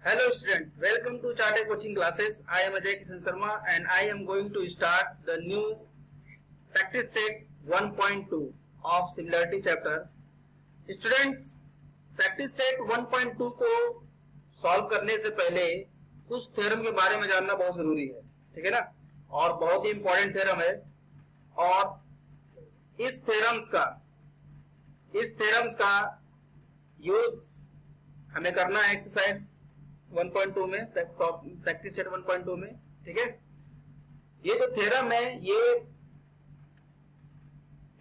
Hello student, welcome to Chartered Coaching Classes. I am Ajay Kishan Sharma and I am going to start the new practice set 1.2 of similarity chapter. Students, practice set 1.2 को solve करने से पहले कुछ theorem के बारे में जानना बहुत जरूरी है, ठीक है ना। और बहुत ही इंपॉर्टेंट थ्योरम है और इस थ्योरम्स का यूज हमें करना है एक्सरसाइज 1.2 में, प्रैक्टिस सेट 1.2 में, ठीक है। ये जो थ्योरम है ये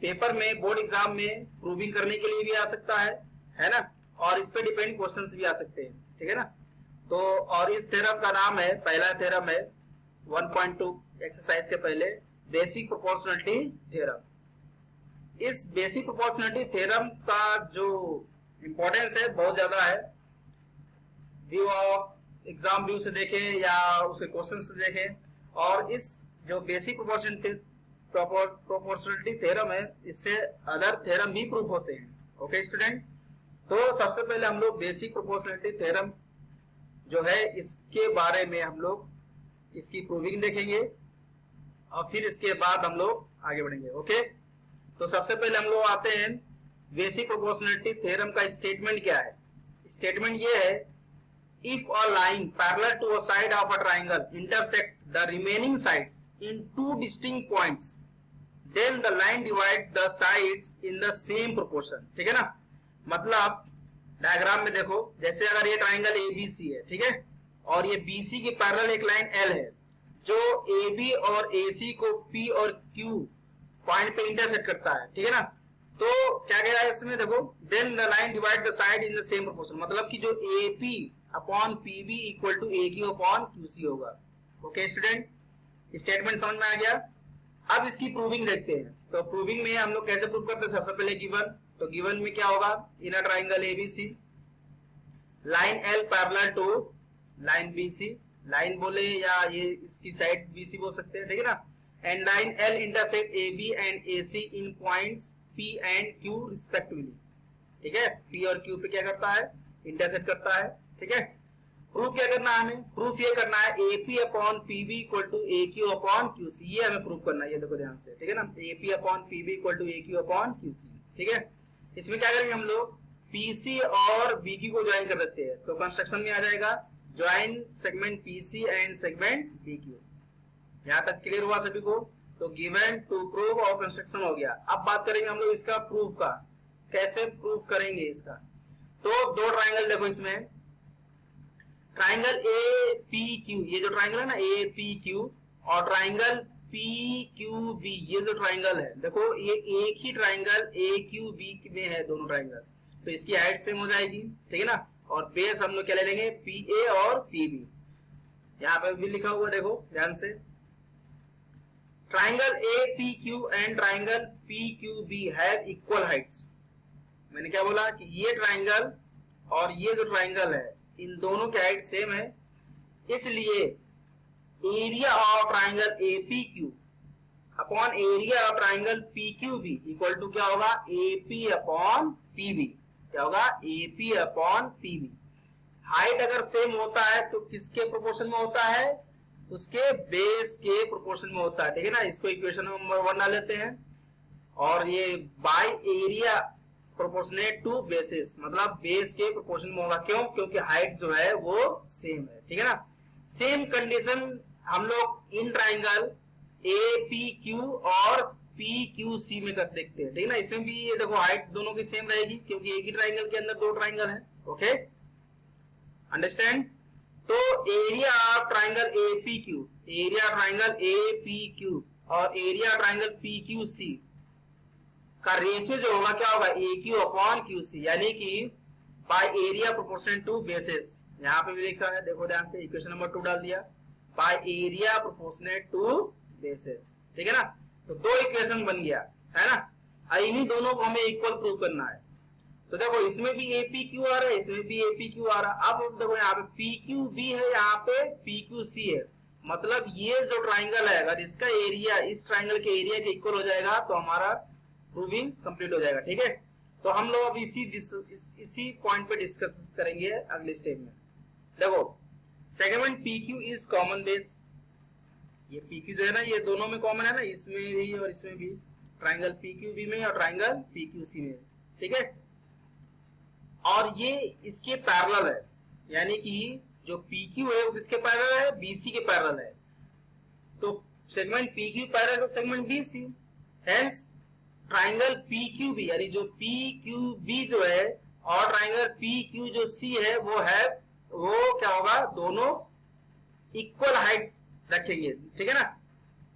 पेपर में, बोर्ड एग्जाम में प्रूविंग करने के लिए भी आ सकता है ना, और इस पे डिपेंड क्वेश्चंस भी आ सकते हैं, ठीक है ना। तो और इस थ्योरम का नाम है, पहला थ्योरम है 1.2 एक्सरसाइज के पहले, बेसिक प्रोपोर्शनलिटी थ्योरम। इस बेसिक प्रोपोर्शनलिटी थ्योरम का जो इंपॉर्टेंस है बहुत ज्यादा है। व्यू ऑफ एग्जाम व्यू से देखें या उसके क्वेश्चन से देखें, और इस जो बेसिक प्रोपोर्शनलिटी थ्योरम है इससे अदर थ्योरम भी प्रूव होते हैं। ओके स्टूडेंट, तो सबसे पहले हम लोग बेसिक प्रोपोर्शनलिटी थ्योरम जो है इसके बारे में हम लोग इसकी प्रूविंग देखेंगे और फिर इसके बाद हम लोग आगे बढ़ेंगे। ओके, तो सबसे पहले हम लोग आते हैं बेसिक प्रोपोर्शनलिटी थ्योरम का स्टेटमेंट क्या है। स्टेटमेंट ये है, if a line parallel to a side of a triangle intersect the remaining sides in two distinct points, then the line divides the sides in the same proportion। ठीक है ना, मतलब diagram में देखो, जैसे अगर ये ट्राइंगल ABC है, ठीक है, और ये BC के पैरेलल एक लाइन L है जो AB और AC को P और Q पॉइंट पे इंटरसेक्ट करता है, ठीक है ना। तो क्या कह रहा है इसमें, देखो, then the line divide the side in the same proportion, मतलब कि जो AP upon PB equal to AQ upon QC होगा। ओके स्टूडेंट, स्टेटमेंट समझ में आ गया। अब इसकी प्रूविंग देखते हैं। तो प्रूविंग में हम लोग कैसे प्रूव करते हैं, सबसे पहले गिवन, तो गिवन में क्या होगा, in a triangle ABC line L parallel to line BC, line बोले या ये इसकी साइड BC बोल सकते हैं, ठीक है ना, and line L intersect AB and AC in points P and Q respectively, ठीक है। P और Q पे क्या करता है, इंटरसेक्ट करता है, ठीक है। प्रूफ क्या करना है हमें, प्रूफ ये करना है AP upon PB equal to AQ upon QC, ये हमें प्रूफ करना है, ये देखो ध्यान से, ठीक है ना, AP upon PB equal to AQ upon QC, ठीक है। इसमें क्या करेंगे हम लोग, PC और BQ को ज्वाइन कर देते हैं, तो कंस्ट्रक्शन में आ जाएगा join segment PC and segment BQ। यहां तक क्लियर हुआ सभी को। तो गिवन, टू प्रूव और कंस्ट्रक्शन हो गया। अब बात करेंगे हम लोग इसका प्रूफ का, कैसे प्रूफ करेंगे इसका। तो दो ट्राइंगल देखो, इसमें ट्राइंगल APQ, ये जो ट्राइंगल है ना APQ, और ट्राइंगल PQB, ये जो ट्राइंगल है, देखो ये एक ही ट्राइंगल AQB में है, दोनों ट्राइंगल, तो इसकी हाइट सेम हो जाएगी, ठीक है ना। और बेस हम लोग क्या ले लेंगे, PA और PB, यहाँ पे भी लिखा हुआ देखो ध्यान से। Triangle APQ and triangle PQB have equal Heights. मैंने क्या बोला कि ये ट्राइंगल और ये जो ट्राइंगल है इन दोनों की हाइट सेम है, इसलिए area of triangle APQ upon area of triangle PQB equal to क्या होगा, AP अपॉन PB। क्या होगा, AP अपॉन PB। हाइट अगर सेम होता है तो किसके प्रोपोर्शन में होता है, उसके बेस के प्रोपोर्शन में होता है, ठीक है ना। इसको इक्वेशन नंबर 1 डाल लेते हैं, और ये by area proportionate to bases, मतलब बेस के प्रोपोर्शन में होगा। क्यों, क्योंकि हाइट जो है वो सेम है, ठीक है ना। सेम कंडीशन हम लोग इन ट्राइंगल APQ और PQC में कर देखते हैं, ठीक है ना। इसमें भी ये देखो हाइट दोनों की सेम रहेगी, क्योंकि एक ही ट्राइंगल के अंदर दो ट्राइंगल है। Okay, understand. तो area of triangle APQ, area triangle APQ और एरिया ट्राइंगल PQC का रेशियो जो होगा क्या होगा, AQ अपॉन QC, यानी कि by area proportional to basis. यहाँ पे भी लिखा है, देखो ध्यान से, इक्वेशन नंबर 2 डाल दिया, by area proportional to bases, ठीक है ना। तो दो इक्वेशन बन गया, है ना। इन्हीं दोनों को हमें इक्वल प्रूव करना है। तो देखो इसमें भी APQ आ रहा है, इसमें भी APQ आ रहा है। अब देखो यहाँ पे PQB है, यहाँ पे PQC है, मतलब ये जो ट्राइंगल है अगर इसका एरिया इस ट्राइंगल के एरिया के इक्वल हो जाएगा तो हमारा प्रूविंग कंप्लीट हो जाएगा, ठीक है। तो हम लोग अब इसी पॉइंट पे डिस्कस करेंगे अगले स्टेप में। देखो segment PQ is common base, ये PQ जो है ना ये दोनों में कॉमन है ना, इसमें भी और इसमें भी, ट्राइंगल PQB में और ट्राइंगल PQC में, ठीक है। और ये इसके पैरेलल है, यानी कि जो PQ है वो किसके पैरेलल है, BC के पैरेलल है। तो segment PQ parallel to segment BC, hence triangle PQB यानी जो PQB जो है और ट्राइंगल PQ जो C है वो क्या होगा, दोनों इक्वल हाइट रखेंगे, ठीक है ना।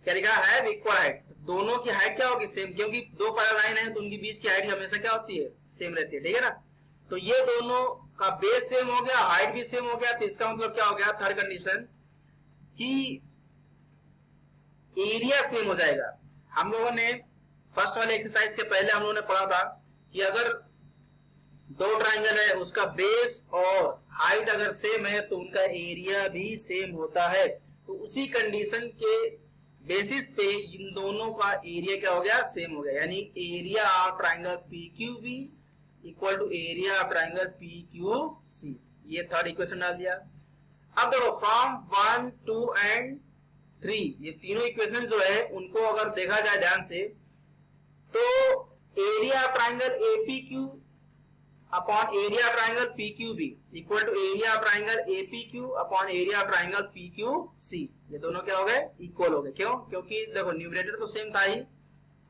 क्या लिखा है, इक्वल हाइट, दोनों की हाइट क्या होगी, सेम, क्योंकि दो पैरेलल लाइन है तो उनकी बीच की हाइट हमेशा क्या होती है, सेम रहती है, ठीक है ना। तो ये दोनों का बेस सेम हो गया, हाइट भी सेम हो गया, तो इसका मतलब क्या हो गया, थर्ड कंडीशन कि एरिया सेम हो जाएगा। हम लोगों ने फर्स्ट वाले एक्सरसाइज के पहले हम लोगों ने पढ़ा था कि अगर दो ट्राइंगल है उसका बेस और हाइट अगर सेम है तो उनका एरिया भी सेम होता है। तो उसी कंडीशन के बेसिस पे इन दोनों का एरिया क्या हो गया, सेम हो गया, यानी area of triangle PQB equal to area of triangle PQC। ये थर्ड इक्वेशन डाल दिया। अब देखो फ्रॉम 1, 2 एंड 3 ये तीनों इक्वेशन जो है उनको अगर देखा जाए ध्यान से तो area of triangle APQ upon area of triangle PQB equal to area of triangle APQ upon area of triangle PQC, ये दोनों क्या हो गए, इक्वल हो गए। क्यों, क्योंकि देखो न्यूमरेटर तो सेम था ही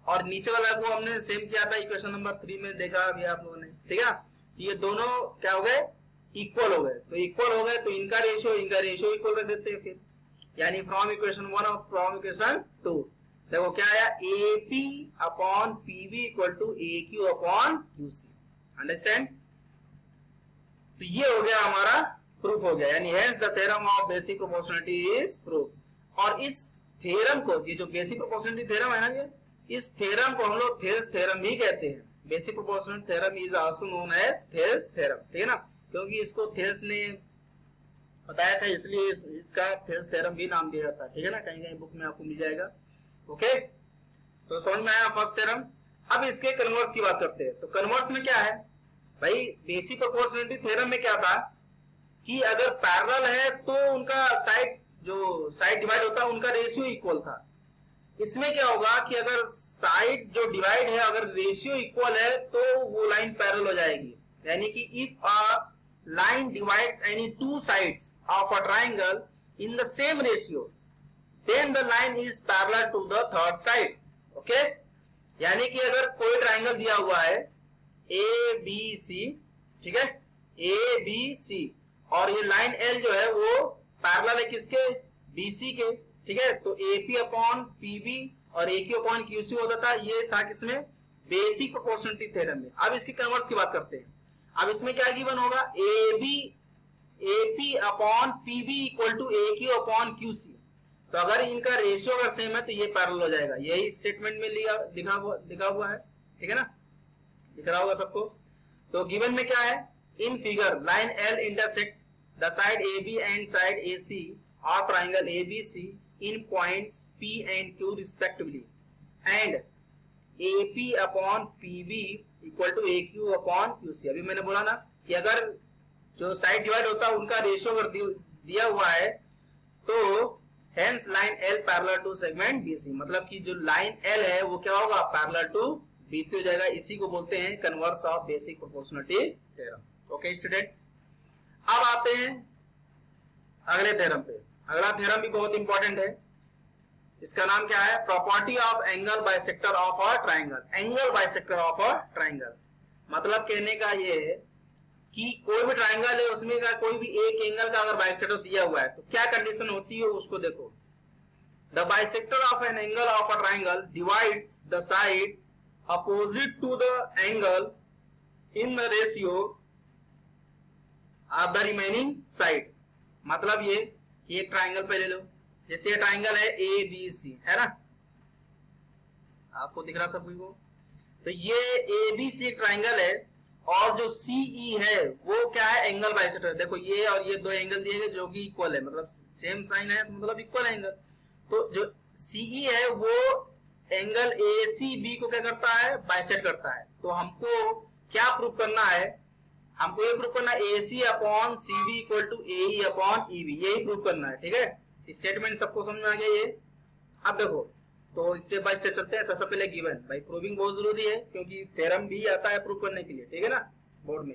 और नीचे वाला को हमने सेम किया था इक्वेशन नंबर 3 में, देखा अभी आप लोगों ने, ठीक है। ये दोनों क्या हो गए, इक्वल हो गए। तो इक्वल हो गए तो इनका रेशियो इक्वल कर देते हैं फिर, यानी फ्रॉम इक्वेशन 1 और फ्रॉम इक्वेशन 2 देखो क्या आया, AP upon PB equal to AQ upon QC। Understand. तो ये हो गया हमारा प्रूफ हो गया, यानी hence the theorem of basic proportionality is proof. और इस थ्योरम को, ये जो बेसिक प्रोपोर्शनलिटी थ्योरम है ना, ये इस थ्योरम को हम लोग थेल्स थ्योरम भी कहते हैं। Basic proportionality theorem is also known as Thales theorem, ठीक है ना, क्योंकि इसको थेल्स ने बताया था इसलिए इसका थेल्स थ्योरम भी नाम दिया जाता है, ठीक है ना, कहीं कहीं बुक में आपको मिल जाएगा। ओके, तो समझ में आया फर्स्ट थ्योरम। अब इसके कन्वर्स की बात करते हैं। तो कन्वर्स में क्या है भाई, बेसिक प्रोपोर्शनलिटी थ्योरम में क्या था कि अगर पैरेलल है तो उनका साइड डिवाइड होता है उनका रेशियो इक्वल था। इसमें क्या होगा कि अगर साइड जो डिवाइड है अगर रेशियो इक्वल है तो वो लाइन पैरेलल हो जाएगी, यानी कि if a line divides any two sides of a triangle in the same ratio then the line is parallel to the third side. Okay, यानी कि अगर कोई ट्राइंगल दिया हुआ है ABC, ठीक है, ABC, और ये लाइन L जो है वो पैरेलल है किसके, BC के, ठीक है। तो AP अपॉन PB और AQ अपॉन QC होता था, ये था किसमें, बेसिक प्रोपोर्शनलिटी थ्योरम में। अब इसके कन्वर्स की बात करते हैं। अब इसमें क्या गिवन होगा, AP upon PB equal to AQ upon QC। तो अगर इनका रेशियो अगर सेम है तो ये पैरेलल हो जाएगा, यही स्टेटमेंट में लिखा हुआ है, ठीक है ना, दिख रहा होगा सबको। तो गिवन में क्या है, in figure line L intersect the side AB and side AC of triangle ABC in points P and Q respectively and AP upon PB equal to AQ upon QC। अभी मैंने बोला ना कि अगर जो साइड डिवाइड होता है उनका रेशियो अगर दिया हुआ है तो hence line L parallel to segment BC, मतलब कि जो लाइन L है वो क्या होगा, पैरेलल टू BC हो जाएगा। इसी को बोलते हैं converse of basic proportionality theorem. Okay student, अब आते हैं अगले थ्योरम पे। अगला थ्योरम भी बहुत इंपॉर्टेंट है, इसका नाम क्या है, property of angle bisector of a triangle. Angle bisector of a triangle मतलब कहने का ये है कि कोई भी ट्राइंगल है उसमें का कोई भी एक एंगल का अगर बाइसेक्टर दिया हुआ है तो क्या कंडीशन होती है उसको देखो। The bisector of an angle of a triangle divides the side opposite to the angle in the ratio of the remaining side। मतलब ये एक ट्राइंगल पे ले लो, जैसे ये ट्राइंगल है ABC, है ना, आपको दिख रहा सभी को। तो ये ABC एक ट्राइंगल है और जो CE है वो क्या है, एंगल बाइसेक्टर। देखो ये और ये दो एंगल दिए गए जो कि इक्वल है, मतलब सेम साइन है तो मतलब इक्वल एंगल। तो जो CE है वो एंगल ACB को क्या करता है, बाइसेक्ट करता है। तो हमको क्या प्रूव करना है, हमको ये प्रूव करना है AC upon CV equal to AE upon EB, यही प्रूव करना है। ठीक है, स्टेटमेंट सबको समझ में आ गया ये। अब देखो तो स्टेप बाय स्टेप चलते हैं। सबसे पहले गिवन, भाई प्रूविंग बहुत जरूरी है क्योंकि थ्योरम भी आता है प्रूव करने के लिए, ठीक है ना, बोर्ड में।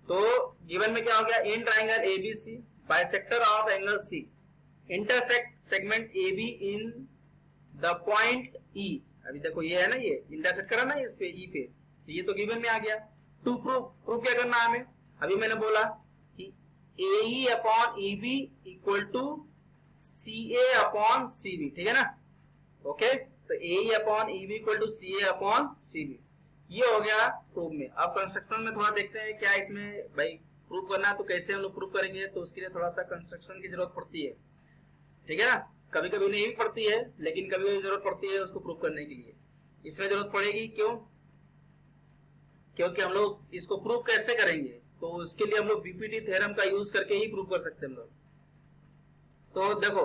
तो गिवन में क्या हो गया, in triangle ABC bisector of angle C intersect segment AB in the point E। अभी देखो ये है ना, ये इंटरसेक्ट करा ना इस पे E पे, ये तो गिवन में आ गया। टू प्रूव क्या करना है हमें, अभी मैंने बोला कि AE upon EB equal to CA upon CB, ठीक है ना। ओके, तो AE upon EB equal to CA upon CB, ये हो गया प्रूव में। अब कंस्ट्रक्शन में थोड़ा देखते हैं क्या इसमें भाई प्रूव करना है, तो कैसे हम लोग प्रूव करेंगे, तो उसके लिए थोड़ा सा कंस्ट्रक्शन की जरूरत पड़ती है, ठीक है ना। कभी कभी नहीं भी पड़ती है, लेकिन कभी कभी जरूरत पड़ती है उसको प्रूव करने के लिए। इसमें जरूरत पड़ेगी क्यों, क्योंकि हम लोग इसको प्रूव कैसे करेंगे, तो उसके लिए हम लोग बीपीटी थ्योरम का यूज करके ही प्रूव कर सकते हैं हम लोग। तो देखो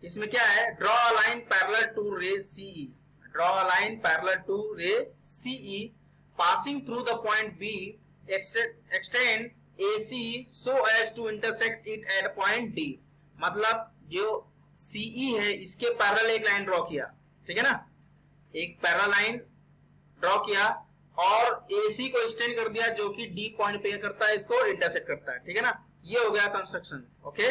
इसमें क्या है, draw a line parallel to ray CE, draw a line parallel to ray CE passing through the point B, extend AC so as to intersect it at point D। मतलब जो CE है इसके पैरेलल एक line draw किया, ठीक है ना, एक पैरेलल लाइन ड्रॉ किया और AC को एक्सटेंड कर दिया जो कि D पॉइंट पे करता है, इसको इंटरसेक्ट करता है, ठीक है ना। ये हो गया कंस्ट्रक्शन। ओके,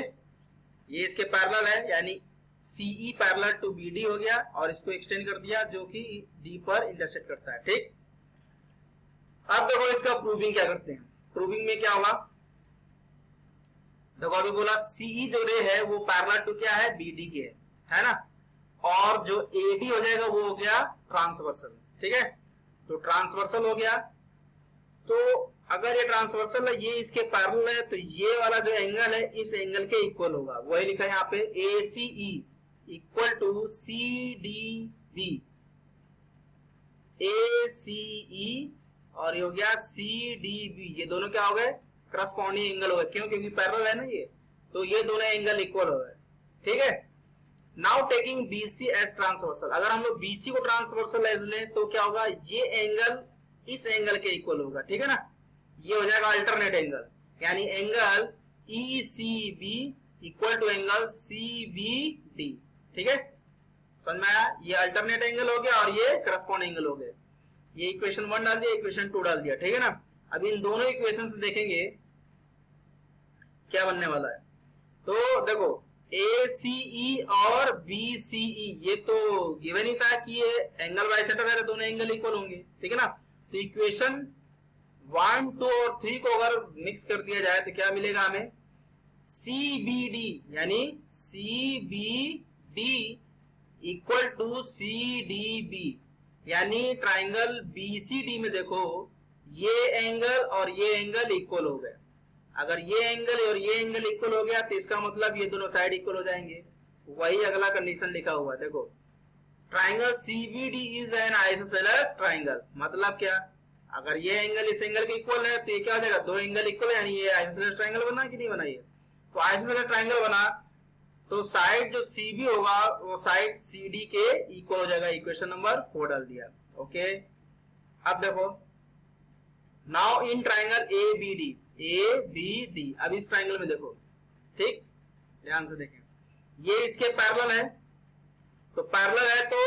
ये इसके पैरेलल है, यानी CE पैरेलल टू BD हो गया और इसको एक्सटेंड कर दिया जो कि D पर इंटरसेक्ट करता है, ठीक। अब देखो इसका प्रूविंग क्या करते हैं। प्रूविंग में क्या होगा, देखो अभी बोला CE जो रे है वो पैरेलल टू क्या है, BD के है ना, और जो AD हो जाएगा वो हो गया ट्रांसवर्सल, ठीक है। तो ट्रांसवर्सल हो गया, तो अगर ये ट्रांसवर्सल है, ये इसके पैरेलल है, तो ये वाला जो एंगल है इस एंगल के इक्वल होगा। वही लिखा है यहाँ पे ACE equal to CDB, ACE और ये हो गया CDB, ये दोनों क्या हो गए, करस्पॉन्डिंग एंगल हो गए। क्यों, क्योंकि पैरेलल है ना ये, तो ये दोनों एंगल इक्वल हो गए, ठीक है। Now taking BC as transversal, अगर हम लोग BC को ट्रांसवर्सल एज लें तो क्या होगा, ये एंगल इस एंगल के इक्वल होगा, ठीक है ना। ये हो जाएगा अल्टरनेट एंगल, यानी angle ECB equal to angle CBD, ठीक है, समझ में आया। ये अल्टरनेट एंगल हो गया और ये करस्पॉन्डिंग एंगल हो गया। ये इक्वेशन 1 डाल दिया, इक्वेशन 2 डाल दिया, ठीक है ना। अब इन दोनों इक्वेशन से देखेंगे क्या बनने वाला है। तो देखो ACE और BCE ये तो गिवन ही था कि ये एंगल बाइसेक्टर है, तो दोनों एंगल इक्वल होंगे, ठीक है ना। तो इक्वेशन 1, 2 और 3 को अगर मिक्स कर दिया जाए तो क्या मिलेगा हमें, CBD यानी CBD इक्वल टू CDB, यानी ट्राइंगल BCD में देखो ये एंगल और ये एंगल इक्वल हो गए। अगर ये एंगल और ये एंगल इक्वल हो गया तो इसका मतलब ये दोनों साइड इक्वल हो जाएंगे। वही अगला कंडीशन लिखा हुआ है, देखो triangle CBD is an isosceles triangle, मतलब क्या, अगर ये एंगल इस एंगल के इक्वल है तो ये क्या हो जाएगा, दो एंगल इक्वल है, यानी ये आइसोसेलेस ट्राइंगल बना कि नहीं बना। ये तो आइसोसेलेस ट्राइंगल बना तो साइड जो CB होगा वो साइड CD के इक्वल हो जाएगा। इक्वेशन नंबर 4 डाल दिया। ओके, अब देखो नाउ इन ट्राइंगल ABD, अब इस ट्राइंगल में देखो, ठीक, ध्यान से देखें, ये इसके पैरेलल है, तो पैरेलल है तो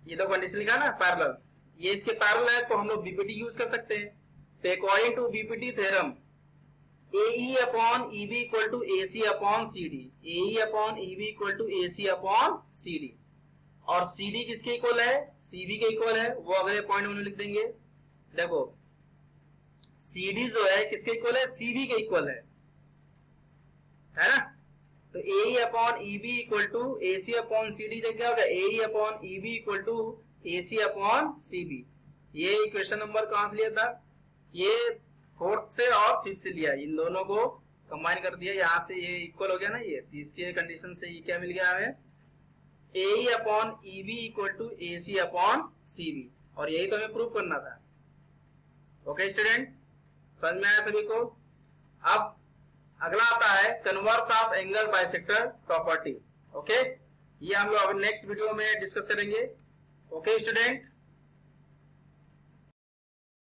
ये तो कंडीशन लिखा ना पैरेलल, ये इसके पैरेलल है तो हम लोग BPT यूज कर सकते हैं। तो according to BPT theorem AE upon EB equal to AC upon CD, AE upon EB equal to AC upon CD, और CD किसके इक्वल है, CB के इक्वल है, वो अगले पॉइंट में लिख देंगे। देखो CD जो है किसके इक्वल है, CB के इक्वल है ना। तो AE upon EB equal to AC upon CD जब क्या होगा, AE upon EB equal to AC upon CB। ये इक्वेशन नंबर कहां से लिया था, ये 4th से और 5th से लिया, इन दोनों को कंबाइन कर दिया, यहां से ये इक्वल हो गया ना, ये इसके कंडीशन से ये क्या मिल गया हमें, AE upon EB equal to AC upon CB, और यही तो हमें प्रूव करना था। ओके स्टूडेंट, समझ में आया सभी को। अब अगला आता है converse of angle bisector property. Okay, ये हम लोग नेक्स्ट वीडियो में डिस्कस करेंगे। Okay student.